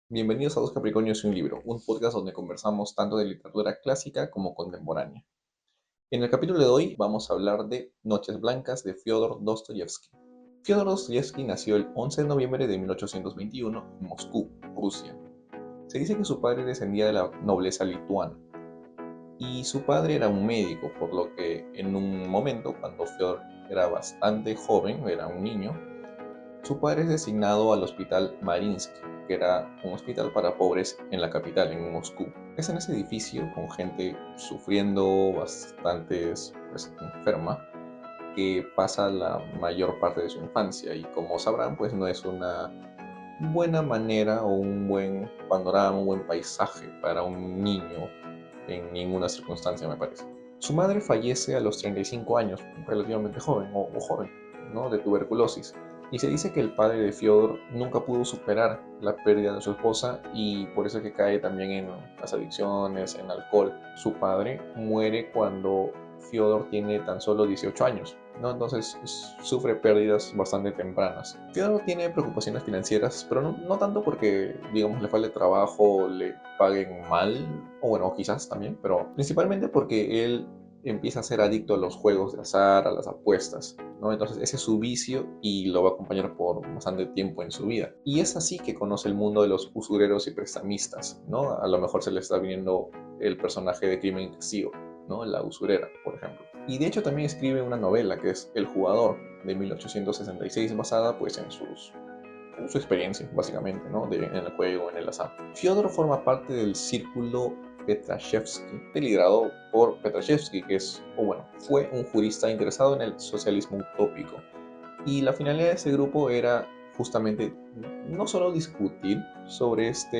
Bienvenidos a Dos Capricornios y un Libro, un podcast donde conversamos tanto de literatura clásica como contemporánea. En el capítulo de hoy vamos a hablar de Noches Blancas de Fyodor Dostoyevsky. Fyodor Dostoyevsky nació el 11 de noviembre de 1821 en Moscú, Rusia. Se dice que su padre descendía de la nobleza lituana y su padre era un médico, por lo que en un momento, cuando Fyodor era bastante joven, era un niño, su padre es designado al hospital Mariinsky, que era un hospital para pobres en la capital, en Moscú. Es en ese edificio con gente sufriendo, bastante enferma, que pasa la mayor parte de su infancia. Y como sabrán, pues no es una buena manera o un buen panorama, un buen paisaje para un niño en ninguna circunstancia, me parece. Su madre fallece a los 35 años, relativamente joven, o joven, ¿no? De tuberculosis. Y se dice que el padre de Fyodor nunca pudo superar la pérdida de su esposa y por eso es que cae también en las adicciones, en alcohol. Su padre muere cuando Fyodor tiene tan solo 18 años, ¿no? Entonces sufre pérdidas bastante tempranas. Fyodor tiene preocupaciones financieras, pero no tanto porque, digamos, le falte trabajo, le paguen mal, o bueno, quizás también, pero principalmente porque él empieza a ser adicto a los juegos de azar, a las apuestas, ¿no? Entonces ese es su vicio y lo va a acompañar por bastante tiempo en su vida. Y es así que conoce el mundo de los usureros y prestamistas, ¿no? A lo mejor se le está viniendo el personaje de Crimen y Castigo, ¿no? La usurera, por ejemplo. Y de hecho también escribe una novela que es El Jugador, de 1866, basada pues en su experiencia, básicamente, ¿no? En el juego, en el azar. Fyodor forma parte del círculo Petrashevsky, liderado por Petrashevsky, que es, o bueno, fue un jurista interesado en el socialismo utópico. Y la finalidad de ese grupo era justamente no solo discutir sobre esta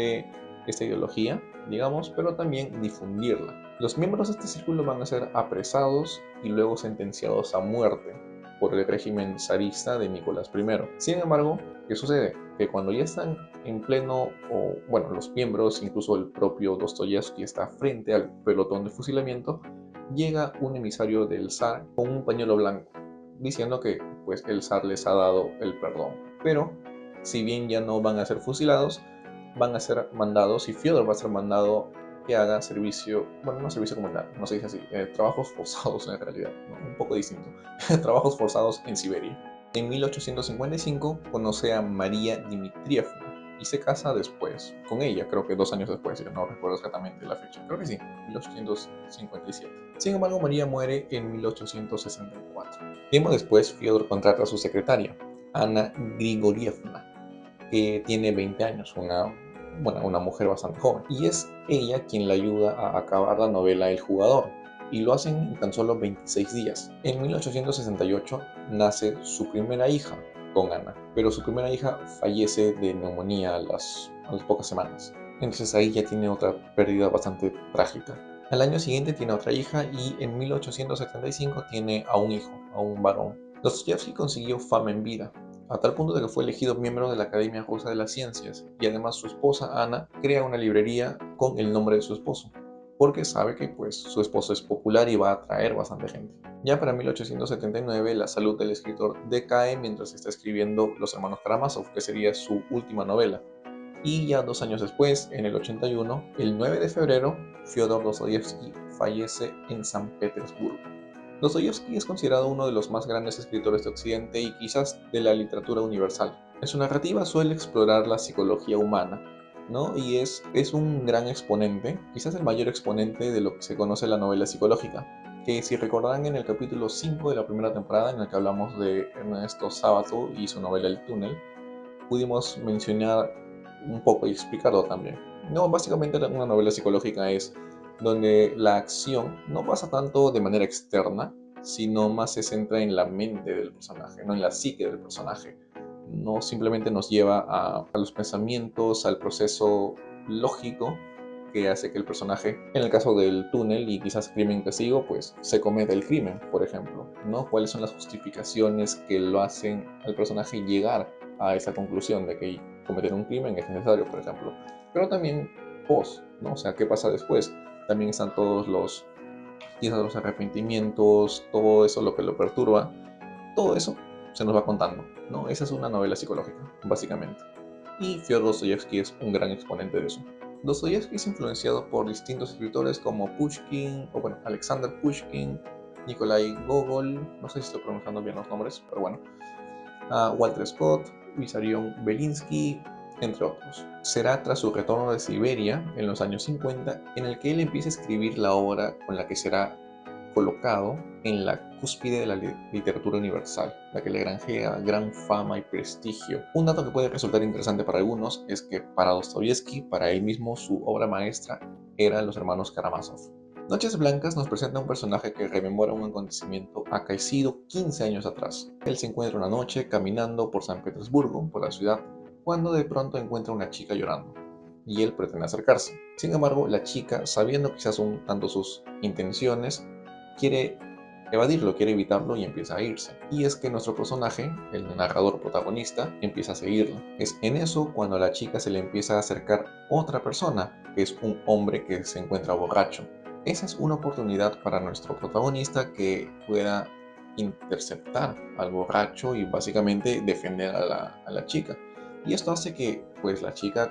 ideología, digamos, pero también difundirla. Los miembros de este círculo van a ser apresados y luego sentenciados a muerte por el régimen zarista de Nicolás I. Sin embargo, ¿qué sucede? Que cuando ya están en pleno, o bueno, los miembros, incluso el propio Dostoyevsky está frente al pelotón de fusilamiento, llega un emisario del zar con un pañuelo blanco, diciendo que pues el zar les ha dado el perdón. Pero si bien ya no van a ser fusilados, van a ser mandados y Fyodor va a ser mandado que haga servicio, bueno, no servicio comunal, no se dice así, trabajos forzados en realidad, ¿no? Un poco distinto, trabajos forzados en Siberia. En 1855 conoce a María Dmitrievna y se casa después con ella, creo que 2 años después, yo no recuerdo exactamente la fecha, creo que sí, 1857. Sin embargo, María muere en 1864. Tiempo después, Fyodor contrata a su secretaria, Ana Grigorievna, que tiene 20 años, una mujer bastante joven. Y es ella quien le ayuda a acabar la novela El Jugador, y lo hacen en tan solo 26 días. En 1868 nace su primera hija con Ana, pero su primera hija fallece de neumonía a las pocas semanas. Entonces ahí ya tiene otra pérdida bastante trágica. Al año siguiente tiene otra hija y en 1875 tiene a un hijo, a un varón. Dostoyevsky consiguió fama en vida, a tal punto de que fue elegido miembro de la Academia Rusa de las Ciencias, y además su esposa Ana crea una librería con el nombre de su esposo, porque sabe que pues su esposo es popular y va a atraer bastante gente. Ya para 1879 la salud del escritor decae mientras está escribiendo Los Hermanos Karamazov, que sería su última novela. Y ya 2 años después, en el 81, el 9 de febrero, Fyodor Dostoyevsky fallece en San Petersburgo. Dostoyevsky es considerado uno de los más grandes escritores de Occidente y quizás de la literatura universal. En su narrativa suele explorar la psicología humana, ¿no? Y es un gran exponente, quizás el mayor exponente de lo que se conoce la novela psicológica, que si recordarán en el capítulo 5 de la primera temporada en el que hablamos de Ernesto Sábato y su novela El túnel, pudimos mencionar un poco y explicarlo también. No, básicamente una novela psicológica es donde la acción no pasa tanto de manera externa, sino más se centra en la mente del personaje, no en la psique del personaje. No simplemente nos lleva a los pensamientos, al proceso lógico que hace que el personaje, en el caso del túnel y quizás crimen y castigo, pues se cometa el crimen, por ejemplo, ¿no? ¿Cuáles son las justificaciones que lo hacen al personaje llegar a esa conclusión de que cometer un crimen es necesario, por ejemplo? Pero también post, ¿no? O sea, ¿qué pasa después? También están quizás los arrepentimientos, todo eso, lo que lo perturba, todo eso se nos va contando, ¿no? Esa es una novela psicológica, básicamente. y Fyodor Dostoyevsky es un gran exponente de eso. Dostoyevsky es influenciado por distintos escritores como Pushkin, o bueno, Alexander Pushkin, Nikolai Gogol, no sé si estoy pronunciando bien los nombres, pero bueno, Walter Scott, Vissarion Belinsky, entre otros. Será tras su retorno de Siberia en los años 50 en el que él empieza a escribir la obra con la que será colocado en la cúspide de la literatura universal, la que le granjea gran fama y prestigio. Un dato que puede resultar interesante para algunos es que para Dostoyevsky, para él mismo, su obra maestra eran los hermanos Karamazov. Noches Blancas nos presenta un personaje que rememora un acontecimiento acaecido 15 años atrás. Él se encuentra una noche caminando por San Petersburgo, por la ciudad, cuando de pronto encuentra una chica llorando, y él pretende acercarse. Sin embargo, la chica, sabiendo quizás un tanto sus intenciones, quiere evadirlo, quiere evitarlo y empieza a irse. Y es que nuestro personaje, el narrador protagonista, empieza a seguirlo. Es en eso cuando a la chica se le empieza a acercar otra persona, que es un hombre que se encuentra borracho. Esa es una oportunidad para nuestro protagonista que pueda interceptar al borracho y básicamente defender a la chica. Y esto hace que pues la chica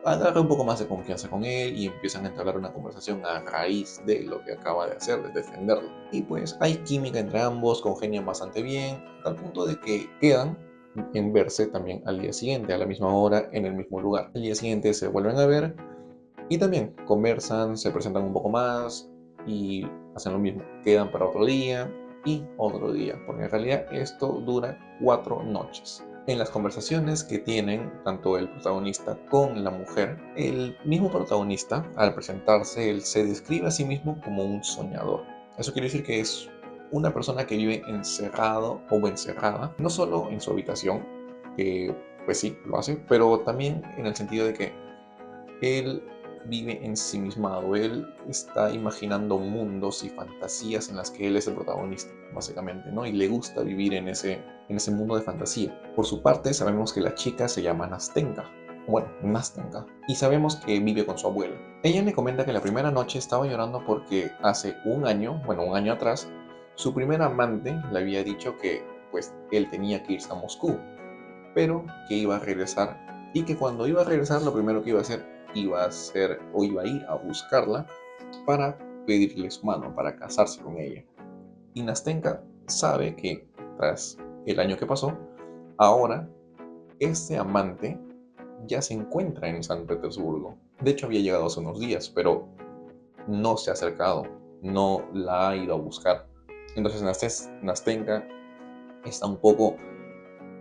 agarra un poco más de confianza con él y empiezan a entablar una conversación a raíz de lo que acaba de hacer, de defenderlo. Y pues hay química entre ambos, congenian bastante bien, al punto de que quedan en verse también al día siguiente, a la misma hora, en el mismo lugar. El día siguiente se vuelven a ver y también conversan, se presentan un poco más y hacen lo mismo. Quedan para otro día y otro día, porque en realidad esto dura 4 noches. En las conversaciones que tienen tanto el protagonista con la mujer, el mismo protagonista, al presentarse, él se describe a sí mismo como un soñador. Eso quiere decir que es una persona que vive encerrado o encerrada, no solo en su habitación, que pues sí, lo hace, pero también en el sentido de que él vive ensimismado, él está imaginando mundos y fantasías en las que él es el protagonista, básicamente, ¿no? Y le gusta vivir en ese mundo de fantasía. Por su parte, sabemos que la chica se llama Nastenka, bueno, Nastenka, y sabemos que vive con su abuela. Ella me comenta que la primera noche estaba llorando porque hace un año atrás, su primer amante le había dicho que, pues, él tenía que irse a Moscú, pero que iba a regresar y que cuando iba a regresar lo primero que iba a hacer iba a ir a buscarla para pedirle su mano, para casarse con ella. Y Nastenka sabe que tras el año que pasó, ahora este amante ya se encuentra en San Petersburgo. De hecho había llegado hace unos días, pero no se ha acercado, no la ha ido a buscar. Entonces Nastenka está un poco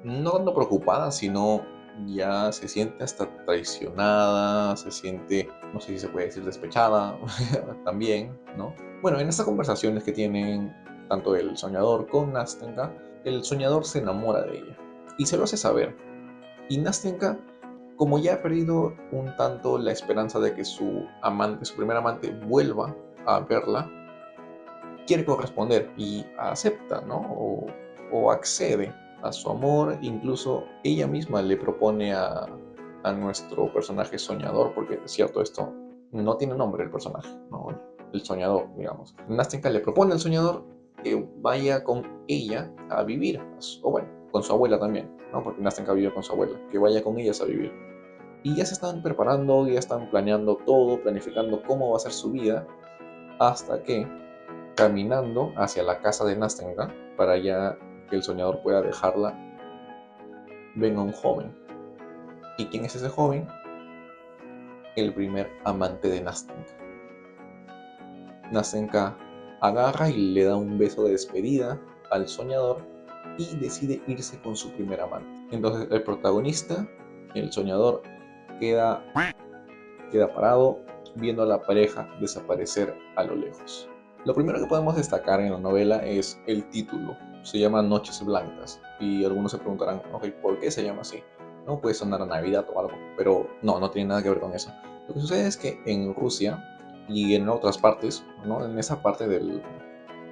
no tanto preocupada, sino ya se siente hasta traicionada, se siente, no sé si se puede decir despechada también, ¿no? Bueno, en estas conversaciones que tienen tanto el soñador con Nastenka, el soñador se enamora de ella y se lo hace saber. Y Nastenka, como ya ha perdido un tanto la esperanza de que su amante, su primer amante, vuelva a verla, quiere corresponder y acepta, ¿no? O accede a su amor, incluso ella misma le propone a nuestro personaje soñador, porque es cierto, esto no tiene nombre el personaje, ¿no? El soñador, digamos. Nastenka le propone al soñador que vaya con ella a vivir, o bueno, con su abuela también, ¿no? Porque Nastenka vive con su abuela, que vaya con ellas a vivir. Y ya se están preparando, ya están planeando todo, planificando cómo va a ser su vida, hasta que caminando hacia la casa de Nastenka para ya que el soñador pueda dejarla, ven a un joven. ¿Y quién es ese joven? El primer amante de Nastenka. Nastenka agarra y le da un beso de despedida al soñador y decide irse con su primer amante. Entonces el protagonista, el soñador, queda parado viendo a la pareja desaparecer a lo lejos. Lo primero que podemos destacar en la novela es el título. Se llama Noches Blancas. Y algunos se preguntarán, ok, ¿por qué se llama así? No puede sonar a Navidad o algo, pero no tiene nada que ver con eso. Lo que sucede es que en Rusia y en otras partes, ¿no? En esa parte del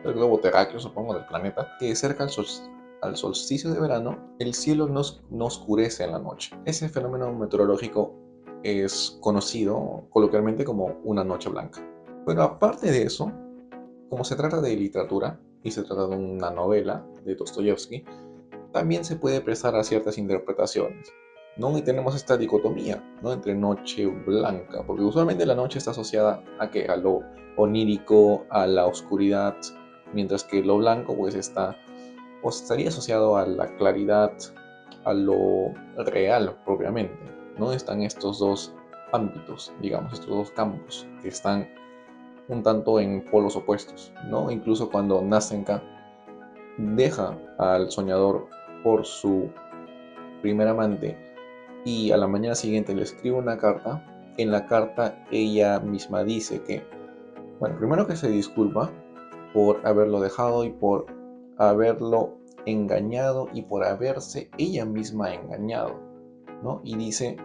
globo terráqueo, supongo, del planeta, que cerca al solsticio de verano, el cielo no oscurece en la noche. Ese fenómeno meteorológico es conocido coloquialmente como una noche blanca. Pero aparte de eso, como se trata de literatura y se trata de una novela de Dostoyevsky, también se puede prestar a ciertas interpretaciones. ¿no? Y tenemos esta dicotomía, ¿no? Entre noche blanca, porque usualmente la noche está asociada a ¿qué? A lo onírico, a la oscuridad, mientras que lo blanco pues está, o estaría asociado a la claridad, a lo real propiamente, ¿no? Están estos dos ámbitos, digamos, estos dos campos que están un tanto en polos opuestos, ¿no? Incluso cuando Nasenka deja al soñador por su primer amante y a la mañana siguiente le escribe una carta, en la carta ella misma dice que, bueno, primero que se disculpa por haberlo dejado y por haberlo engañado y por haberse ella misma engañado, ¿no? Y dice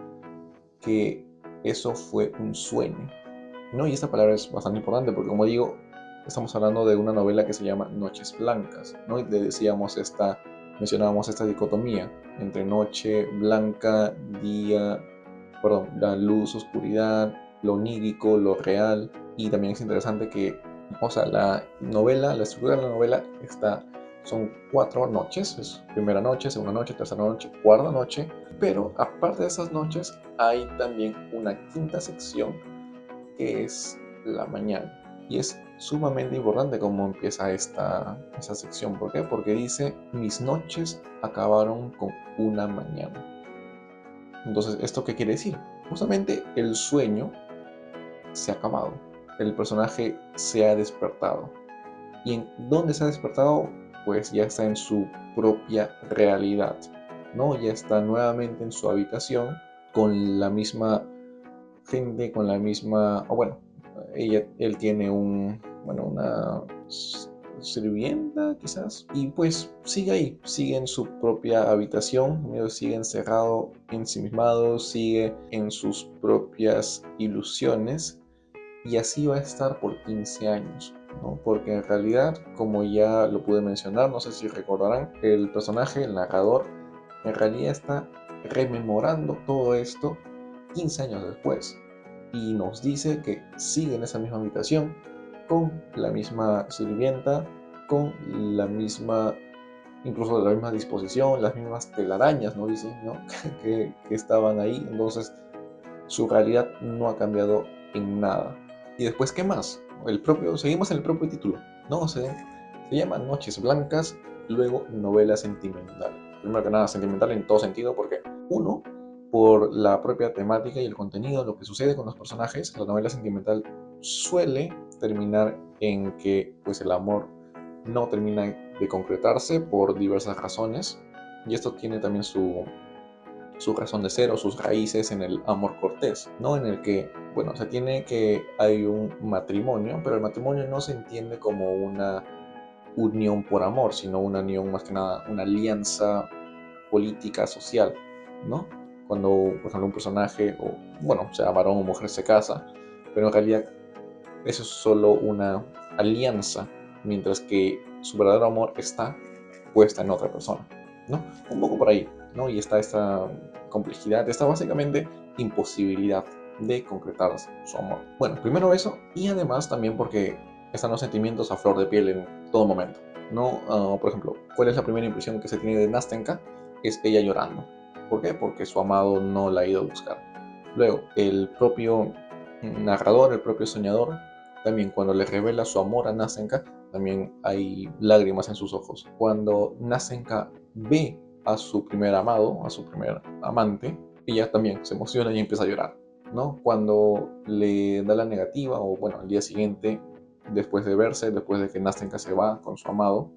que eso fue un sueño, ¿no? Y esta palabra es bastante importante porque, como digo, estamos hablando de una novela que se llama Noches Blancas, ¿no? Y mencionábamos esta dicotomía entre noche blanca, día, perdón, la luz, oscuridad, lo onírico, lo real. Y también es interesante que, o sea, la estructura de la novela son 4 noches, es primera noche, segunda noche, tercera noche, cuarta noche, pero aparte de esas noches hay también una quinta sección que es la mañana. Y es sumamente importante cómo empieza esa sección. ¿Por qué? Porque dice, mis noches acabaron con una mañana. Entonces, ¿esto qué quiere decir? Justamente el sueño se ha acabado. El personaje se ha despertado. ¿Y en dónde se ha despertado? Pues ya está en su propia realidad, ¿no? Ya está nuevamente en su habitación con la misma gente, con la misma, o bueno, él tiene una sirvienta quizás, y pues sigue ahí, sigue en su propia habitación, sigue encerrado, ensimismado, sigue en sus propias ilusiones, y así va a estar por 15 años, ¿no? Porque en realidad, como ya lo pude mencionar, no sé si recordarán, el personaje, el narrador, en realidad está rememorando todo esto 15 años después y nos dice que sigue en esa misma habitación con la misma sirvienta, con la misma, incluso de la misma disposición, las mismas telarañas, ¿no? Dicen, ¿no? que estaban ahí, entonces su realidad no ha cambiado en nada. Y después, ¿qué más? Seguimos en el propio título, ¿no? Se llama Noches Blancas, luego novela sentimental. Primero que nada, sentimental en todo sentido, porque uno, por la propia temática y el contenido, lo que sucede con los personajes, la novela sentimental suele terminar en que pues el amor no termina de concretarse por diversas razones, y esto tiene también su razón de ser o sus raíces en el amor cortés, ¿no? En el que, bueno, se tiene que hay un matrimonio, pero el matrimonio no se entiende como una unión por amor, sino una unión más que nada, una alianza política, social, ¿no? Cuando, por ejemplo, un personaje, o bueno, sea varón o mujer, se casa, pero en realidad eso es solo una alianza, mientras que su verdadero amor está puesta en otra persona, ¿no? Un poco por ahí, ¿no? Y está esta complejidad, esta básicamente imposibilidad de concretar su amor. Bueno, primero eso, y además también porque están los sentimientos a flor de piel en todo momento, ¿no? Por ejemplo, ¿cuál es la primera impresión que se tiene de Nastenka? Es ella llorando. ¿Por qué? Porque su amado no la ha ido a buscar. Luego, el propio narrador, el propio soñador, también cuando le revela su amor a Nasenka, también hay lágrimas en sus ojos. Cuando Nasenka ve a su primer amado, a su primer amante, ella también se emociona y empieza a llorar, ¿no? Cuando le da la negativa, o bueno, al día siguiente, después de verse, después de que Nasenka se va con su amado,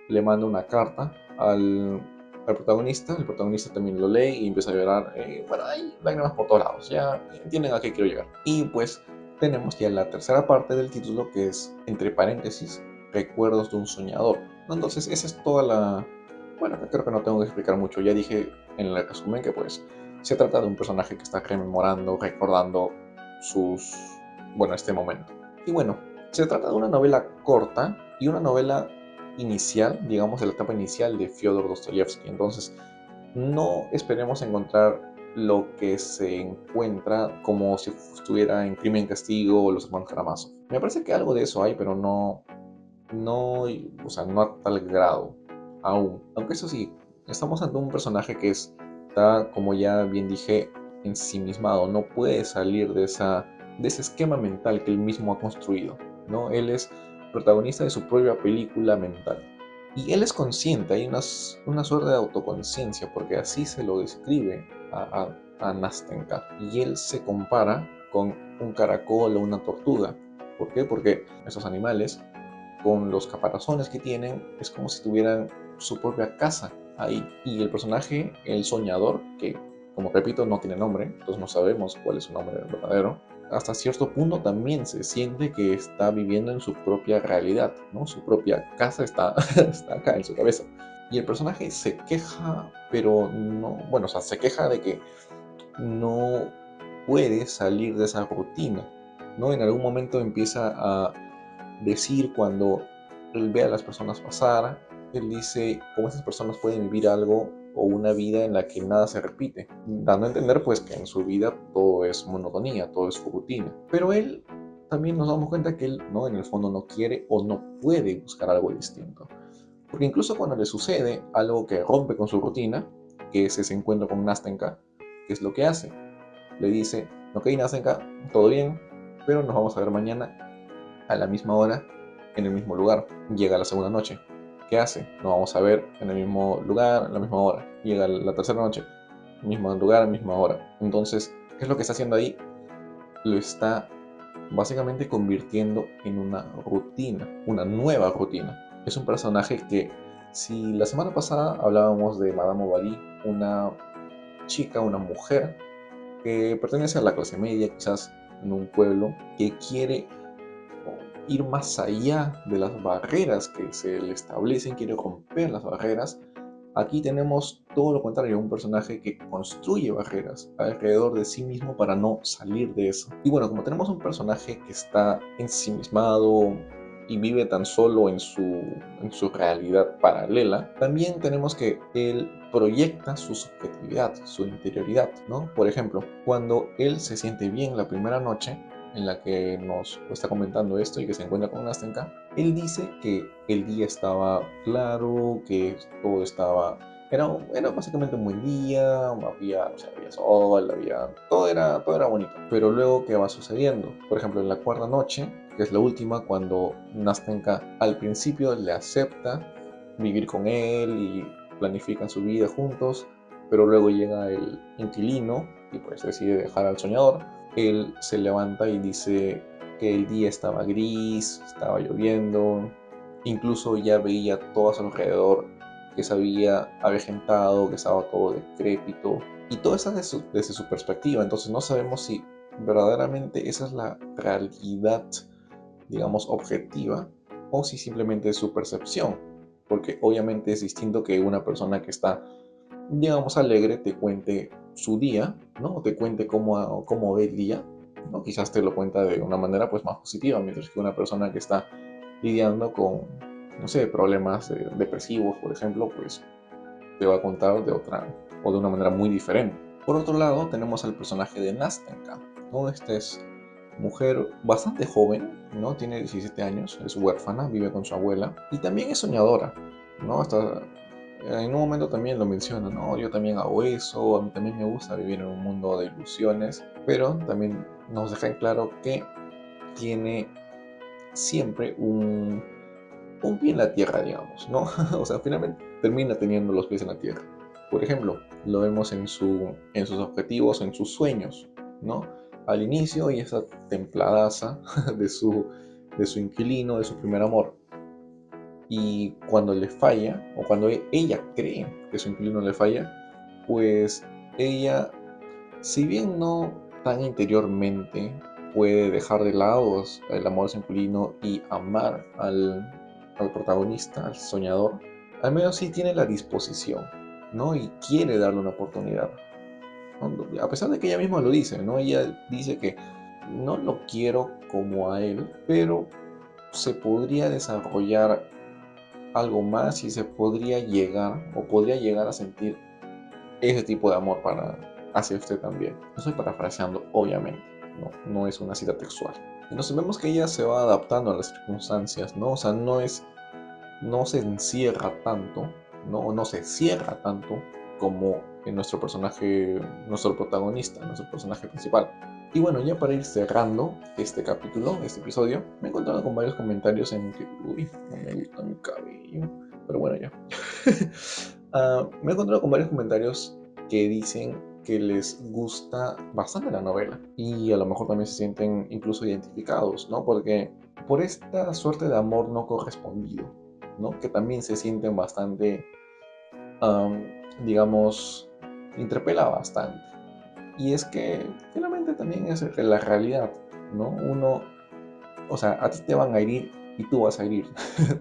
le manda una carta al protagonista, el protagonista también lo lee y empieza a llorar. Bueno, hay lágrimas por todos lados, ya entienden a qué quiero llegar. Y pues tenemos ya la tercera parte del título, que es, entre paréntesis, Recuerdos de un soñador. Entonces, esa es toda la... Bueno, creo que no tengo que explicar mucho. Ya dije en el resumen que pues se trata de un personaje que está rememorando, recordando sus... bueno, este momento. Y bueno, se trata de una novela corta y una novela inicial, digamos, de la etapa inicial de Fyodor Dostoyevsky. Entonces, no esperemos encontrar lo que se encuentra como si estuviera en Crimen y Castigo o Los Hermanos Karamazov. Me parece que algo de eso hay, pero o sea, no a tal grado aún. Aunque eso sí, estamos ante un personaje que es está, como ya bien dije, ensimismado, no puede salir de ese esquema mental que él mismo ha construido, ¿no? Él es protagonista de su propia película mental. Y él es consciente, hay una suerte de autoconciencia, porque así se lo describe a Nastenka. Y él se compara con un caracol o una tortuga. ¿Por qué? Porque esos animales, con los caparazones que tienen, es como si tuvieran su propia casa ahí. Y el personaje, el soñador, que como repito no tiene nombre, entonces no sabemos cuál es su nombre verdadero, hasta cierto punto también se siente que está viviendo en su propia realidad, ¿no? Su propia casa está, está acá en su cabeza. Y el personaje se queja, pero no, bueno, o sea, se queja de que no puede salir de esa rutina, ¿no? En algún momento empieza a decir cuando él ve a las personas pasar, él dice cómo esas personas pueden vivir algo o una vida en la que nada se repite, dando a entender pues que en su vida todo es monotonía, todo es rutina. Pero él también nos damos cuenta que él no, en el fondo no quiere o no puede buscar algo distinto. Porque incluso cuando le sucede algo que rompe con su rutina, que es ese encuentro con Nastenka, ¿qué es lo que hace? Le dice, ok Nastenka, todo bien, pero nos vamos a ver mañana a la misma hora, en el mismo lugar. Llega la segunda noche. ¿Qué hace? Nos vamos a ver en el mismo lugar, en la misma hora. Llega la tercera noche, mismo lugar, misma hora. Entonces, ¿qué es lo que está haciendo ahí? Lo está básicamente convirtiendo en una rutina, una nueva rutina. Es un personaje que, si la semana pasada hablábamos de Madame Bovary, una chica, una mujer que pertenece a la clase media, quizás en un pueblo, que quiere ir más allá de las barreras que se le establecen, quiere romper las barreras. Aquí tenemos todo lo contrario, un personaje que construye barreras alrededor de sí mismo para no salir de eso. Y bueno, como tenemos un personaje que está ensimismado y vive tan solo en su realidad paralela, también tenemos que él proyecta su subjetividad, su interioridad, ¿no? Por ejemplo, cuando él se siente bien la primera noche, en la que nos está comentando esto y que se encuentra con Nastenka, él dice que el día estaba claro, que todo estaba... Era básicamente un buen día, había, o sea, había sol, todo era bonito. Pero luego, ¿qué va sucediendo? Por ejemplo, en la cuarta noche, que es la última, cuando Nastenka al principio le acepta vivir con él y planifican su vida juntos, pero luego llega el inquilino y pues decide dejar al soñador. Él se levanta y dice que el día estaba gris, estaba lloviendo, incluso ya veía todo a su alrededor que se había avejentado, que estaba todo decrépito, y todo eso desde su perspectiva. Entonces no sabemos si verdaderamente esa es la realidad, digamos, objetiva, o si simplemente es su percepción, porque obviamente es distinto que una persona que está, digamos, alegre te cuente su día, ¿no? Te cuente cómo ve el día, ¿no? Quizás te lo cuenta de una manera pues más positiva, mientras que una persona que está lidiando con, no sé, problemas depresivos, por ejemplo, pues te va a contar de otra o de una manera muy diferente. Por otro lado, tenemos al personaje de Nastenka, ¿no? Esta es mujer bastante joven, ¿no? Tiene 17 años, es huérfana, vive con su abuela y también es soñadora, ¿no? Hasta en un momento también lo menciona, ¿no? Yo también hago eso, a mí también me gusta vivir en un mundo de ilusiones, pero también nos deja en claro que tiene siempre un pie en la tierra, digamos, ¿no? O sea, finalmente termina teniendo los pies en la tierra. Por ejemplo, lo vemos en sus objetivos, en sus sueños, ¿no? Al inicio y esa templadaza de su inquilino, de su primer amor. Y cuando le falla, o cuando ella cree que su inquilino le falla, pues ella, si bien no tan interiormente, puede dejar de lado el amor a su inquilino y amar al protagonista, al soñador, al menos sí tiene la disposición, ¿no? Y quiere darle una oportunidad, ¿no? A pesar de que ella misma lo dice, ¿no? Ella dice que no lo quiero como a él, pero se podría desarrollar algo más y se podría llegar o podría llegar a sentir ese tipo de amor para hacia usted también. No estoy parafraseando, obviamente, no es una cita textual. Entonces vemos que ella se va adaptando a las circunstancias, ¿no? O sea, no se encierra tanto, no se cierra tanto como en nuestro personaje, nuestro protagonista, nuestro personaje principal. Y bueno, ya para ir cerrando este capítulo, este episodio, me he encontrado con varios comentarios en que, uy, no me gusta mi cabello, pero bueno, ya. Me he encontrado con varios comentarios que dicen que les gusta bastante la novela y a lo mejor también se sienten incluso identificados, ¿no? Porque por esta suerte de amor no correspondido, ¿no? Que también se sienten bastante, um, digamos, interpela bastante. Y es que finalmente también es la realidad, ¿no? Uno, o sea, a ti te van a herir y tú vas a herir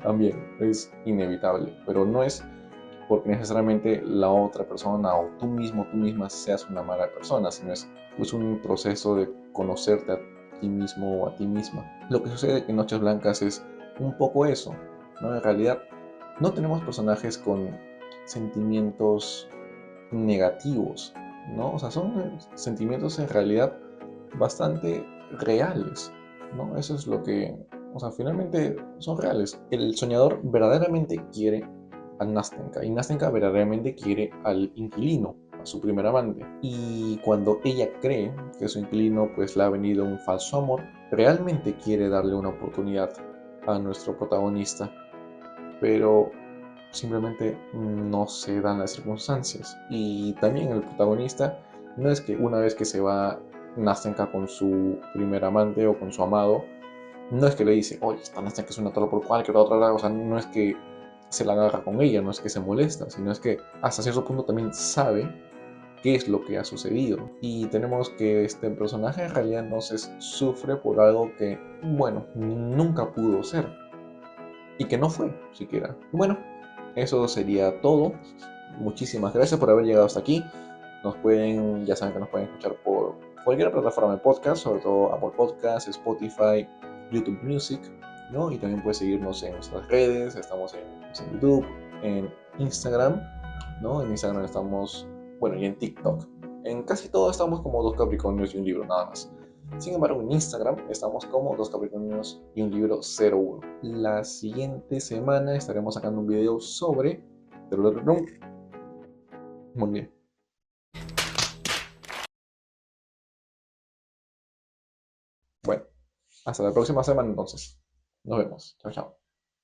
también, es inevitable, pero no es porque necesariamente la otra persona o tú mismo, tú misma seas una mala persona, sino es pues, un proceso de conocerte a ti mismo o a ti misma. Lo que sucede en Noches Blancas es un poco eso, ¿no? En realidad no tenemos personajes con sentimientos negativos, ¿no? O sea, son sentimientos en realidad bastante reales, ¿no? Eso es lo que, o sea, finalmente son reales. El soñador verdaderamente quiere a Nastenka y Nastenka verdaderamente quiere al inquilino, a su primer amante. Y cuando ella cree que su inquilino pues le ha venido un falso amor, realmente quiere darle una oportunidad a nuestro protagonista, pero simplemente no se dan las circunstancias. Y también el protagonista no es que una vez que se va Nastenka con su primer amante o con su amado, no es que le dice, oye, esta Nastenka es una tal por cualquier otra, o sea, no es que se la agarra con ella, no es que se molesta, sino es que hasta cierto punto también sabe qué es lo que ha sucedido. Y tenemos que este personaje en realidad no se sufre por algo que, bueno, nunca pudo ser y que no fue siquiera. Bueno, eso sería todo. Muchísimas gracias por haber llegado hasta aquí. Nos pueden, ya saben que nos pueden escuchar por cualquier plataforma de podcast, sobre todo Apple Podcasts, Spotify, YouTube Music, ¿no? Y también puedes seguirnos en nuestras redes, estamos en YouTube, en Instagram, ¿no? En Instagram estamos, bueno, y en TikTok. En casi todo estamos como dos Capricornios y un libro, nada más. Sin embargo, en Instagram estamos como dos Capricornios y un libro 01. La siguiente semana estaremos sacando un video sobre... Muy bien. Bueno, hasta la próxima semana entonces. Nos vemos. Chao, chao.